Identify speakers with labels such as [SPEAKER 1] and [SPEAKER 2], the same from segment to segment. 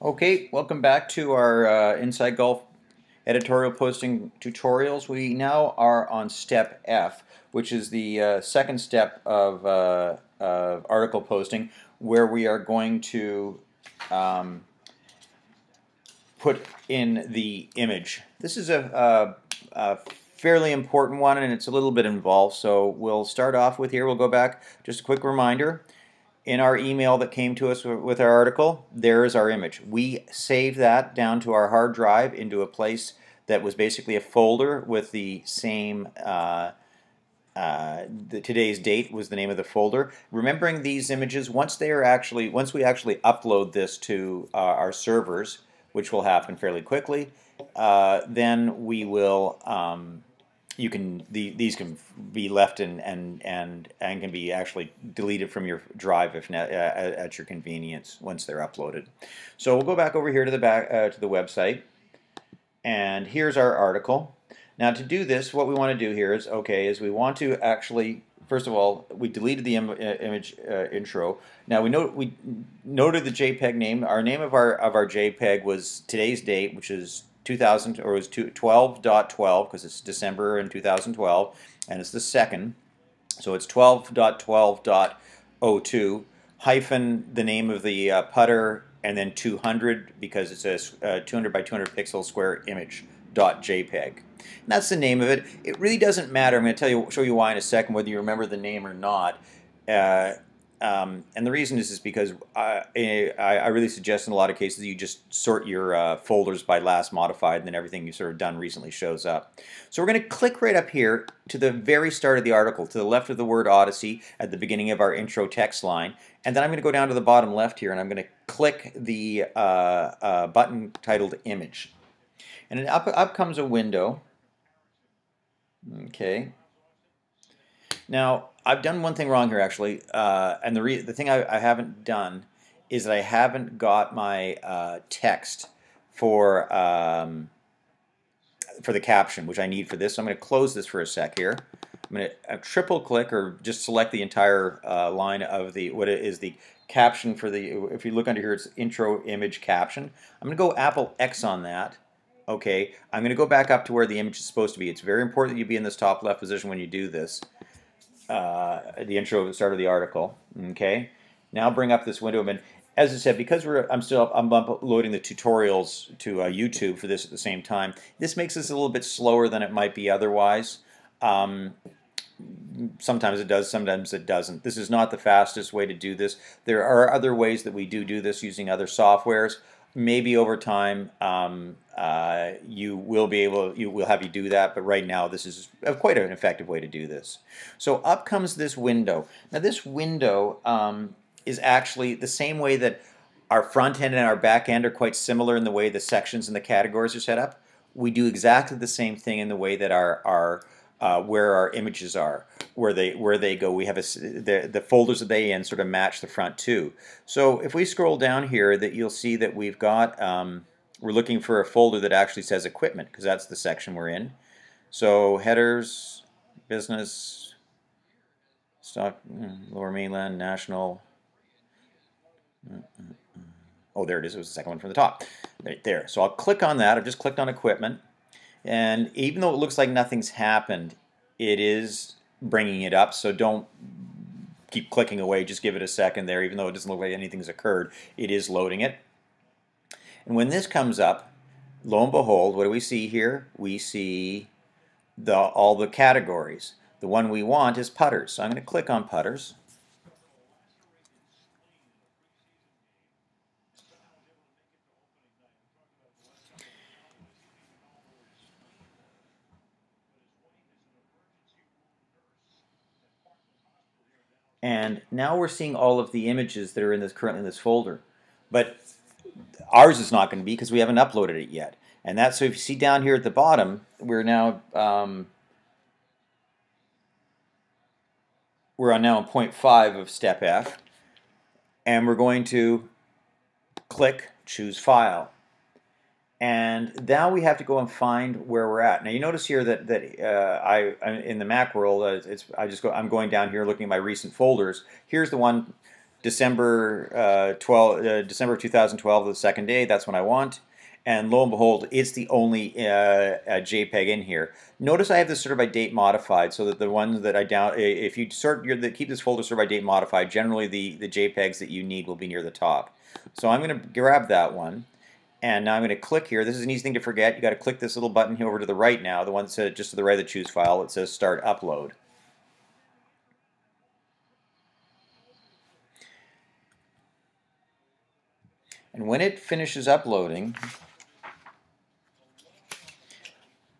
[SPEAKER 1] Okay, welcome back to our Inside Golf editorial posting tutorials. We now are on step F, which is the second step of article posting, where we are going to um, put in the image. This is a fairly important one, and it's a little bit involved, so we'll start off with here. We'll go back, just a quick reminder. In our email that came to us with our article, there is our image. We saved that down to our hard drive into a place that was basically a folder with the same today's date was the name of the folder. Remembering these images, once we actually upload this to our servers, which will happen fairly quickly, then we will these can be left and can be actually deleted from your drive if at your convenience once they're uploaded. So we'll go back over here to the website, and here's our article. Now to do this, what we want to do here is we want to actually, first of all, we deleted the image intro. Now we noted the JPEG name. Our name of our JPEG was today's date, which is 2000, or it was 12.12 because it's December in 2012, and it's the second. So it's 12.12.02 hyphen the name of the putter, and then 200 because it's a 200 by 200 pixel square image .jpeg. And that's the name of it. It really doesn't matter. I'm going to show you why in a second, whether you remember the name or not. And the reason is because I really suggest in a lot of cases you just sort your folders by last modified, and then everything you've sort of done recently shows up. So we're going to click right up here to the very start of the article, to the left of the word Odyssey at the beginning of our intro text line, and then I'm going to go down to the bottom left here and I'm going to click the button titled Image. And up comes a window. Okay. Now, I've done one thing wrong here, actually, and the thing I haven't done is that I haven't got my text for the caption, which I need for this. So I'm going to close this for a sec here. I'm going to triple click or just select the entire line of what is the caption for the. If you look under here, it's intro image caption. I'm going to go Apple X on that. Okay, I'm going to go back up to where the image is supposed to be. It's very important that you be in this top left position when you do this. The intro at the start of the article. Okay, now bring up this window, and as I said, because I'm uploading the tutorials to YouTube for this at the same time. This makes this a little bit slower than it might be otherwise. Sometimes it does, sometimes it doesn't. This is not the fastest way to do this. There are other ways that we do this using other softwares. Maybe over time you will have you do that, but right now this is quite an effective way to do this. So up comes this window. Now this window is actually the same way that our front end and our back end are quite similar in the way the sections and the categories are set up. We do exactly the same thing in the way that where our images are, where they go. We have the folders that they in sort of match the front too. So if we scroll down here, that you'll see that we've got we're looking for a folder that actually says equipment, because that's the section we're in. So headers, business, stock, lower mainland, national. Oh, there it is. It was the second one from the top. Right there. So I'll click on that. I've just clicked on equipment. And even though it looks like nothing's happened, it is bringing it up. So don't keep clicking away. Just give it a second there. Even though it doesn't look like anything's occurred, it is loading it. And when this comes up, lo and behold, what do we see here? We see all the categories. The one we want is putters. So I'm going to click on putters. And now we're seeing all of the images that are currently in this folder. But ours is not going to be because we haven't uploaded it yet. And that's, so if you see down here at the bottom, we're now on point 5 of step F, and we're going to click choose file. And now we have to go and find where we're at. Now you notice here that in the Mac world, I'm going down here looking at my recent folders. Here's the one December of 2012, the second day. That's when I want. And lo and behold, it's the only JPEG in here. Notice I have this sort by date modified, so that the ones that I if you keep this folder sort by date modified, generally the JPEGs that you need will be near the top. So I'm going to grab that one, and now I'm going to click here. This is an easy thing to forget. You got to click this little button here over to the right now, the one that says just to the right of the choose file. It says Start Upload. And when it finishes uploading,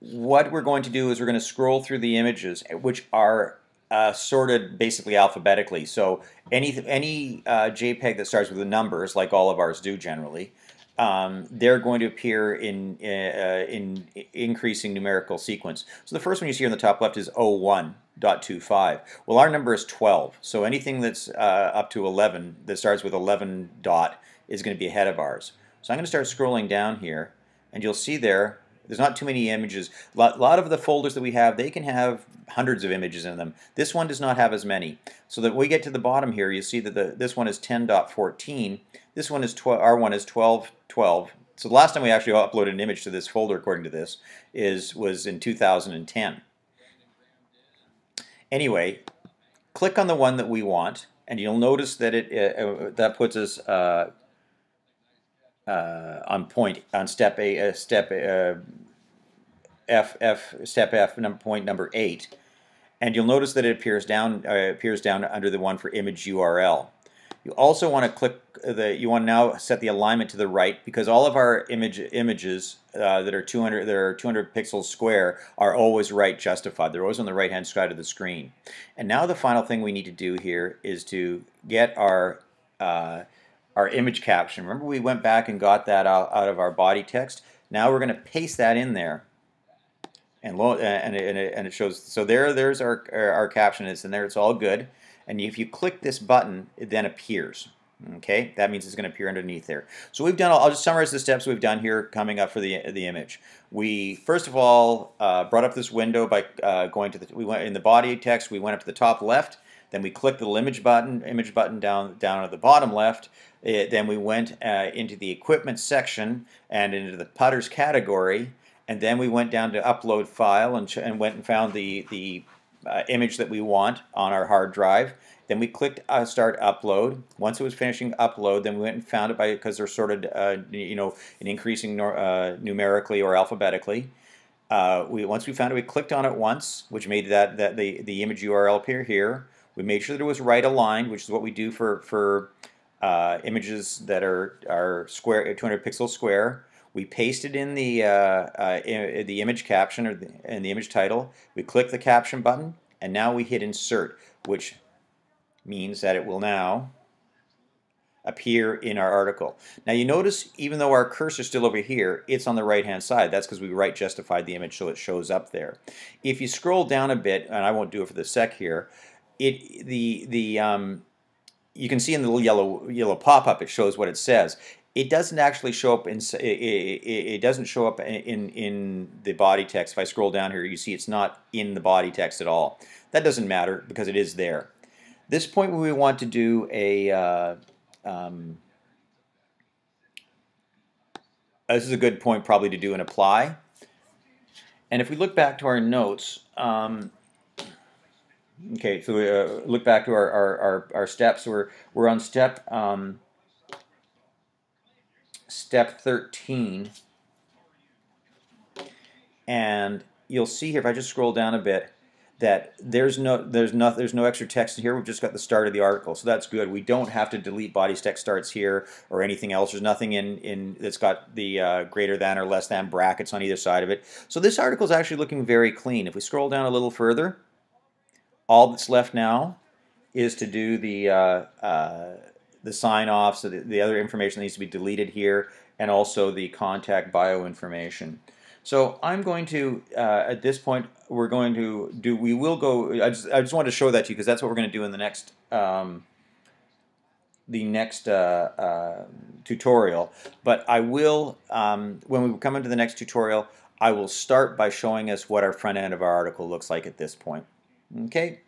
[SPEAKER 1] what we're going to do is we're going to scroll through the images, which are sorted basically alphabetically. So any JPEG that starts with the numbers, like all of ours do generally, they're going to appear in increasing numerical sequence. So the first one you see on the top left is 01.25. Well, our number is 12. So anything that's up to 11 that starts with 11 dot is going to be ahead of ours. So I'm going to start scrolling down here, and you'll see there's not too many images. A lot of the folders that we have, they can have hundreds of images in them. This one does not have as many. So that we get to the bottom here, you see that this one is 10.14. This one is our one is 12.12. So the last time we actually uploaded an image to this folder, according to this, was in 2010. Anyway, click on the one that we want, and you'll notice that that puts us on step F, point number 8, and you'll notice that it appears down under the one for image URL. You also want to click you want to now set the alignment to the right, because all of our images that are 200 pixels square are always right justified. They're always on the right hand side of the screen. And now the final thing we need to do here is to get our image caption. Remember, we went back and got that out of our body text. Now we're going to paste that in there, and it shows. So there's our caption. It's in there. It's all good. And if you click this button, it then appears. Okay, that means it's going to appear underneath there. So we've done. I'll just summarize the steps we've done here coming up for the image. We first of all brought up this window by going to we went in the body text. We went up to the top left. Then we clicked the image button down at the bottom left. Then we went into the equipment section and into the putters category. And then we went down to upload file and went and found the image that we want on our hard drive. Then we clicked start upload. Once it was finishing upload, then we went and found it because they're sorted, in increasing numerically or alphabetically. Once we found it, we clicked on it once, which made the image URL appear here. We made sure that it was right aligned, which is what we do for images that are square, 200 pixels square. We pasted in the image caption and the image title. We click the caption button, and now we hit insert, which means that it will now appear in our article. Now you notice, even though our cursor is still over here, it's on the right hand side. That's because we right justified the image, so it shows up there. If you scroll down a bit, and I won't do it for the sec here, you can see in the little yellow pop-up it shows what it says. It doesn't actually show up it doesn't show up in the body text. If I scroll down here, you see it's not in the body text at all. That doesn't matter because it is there. This point where we want to do this is a good point probably to do an apply. And if we look back to our notes, okay, so we look back to our steps. We're on step 13, and you'll see here if I just scroll down a bit that there's no extra text in here. We've just got the start of the article, so that's good. We don't have to delete body text starts here or anything else. There's nothing in that's got the greater than or less than brackets on either side of it. So this article is actually looking very clean. If we scroll down a little further, all that's left now is to do the sign-off, so the other information that needs to be deleted here, and also the contact bio information. So I'm going to, at this point, we will go, I just wanted to show that to you because that's what we're going to do in the next tutorial. But I will, when we come into the next tutorial, I will start by showing us what our front end of our article looks like at this point. Okay?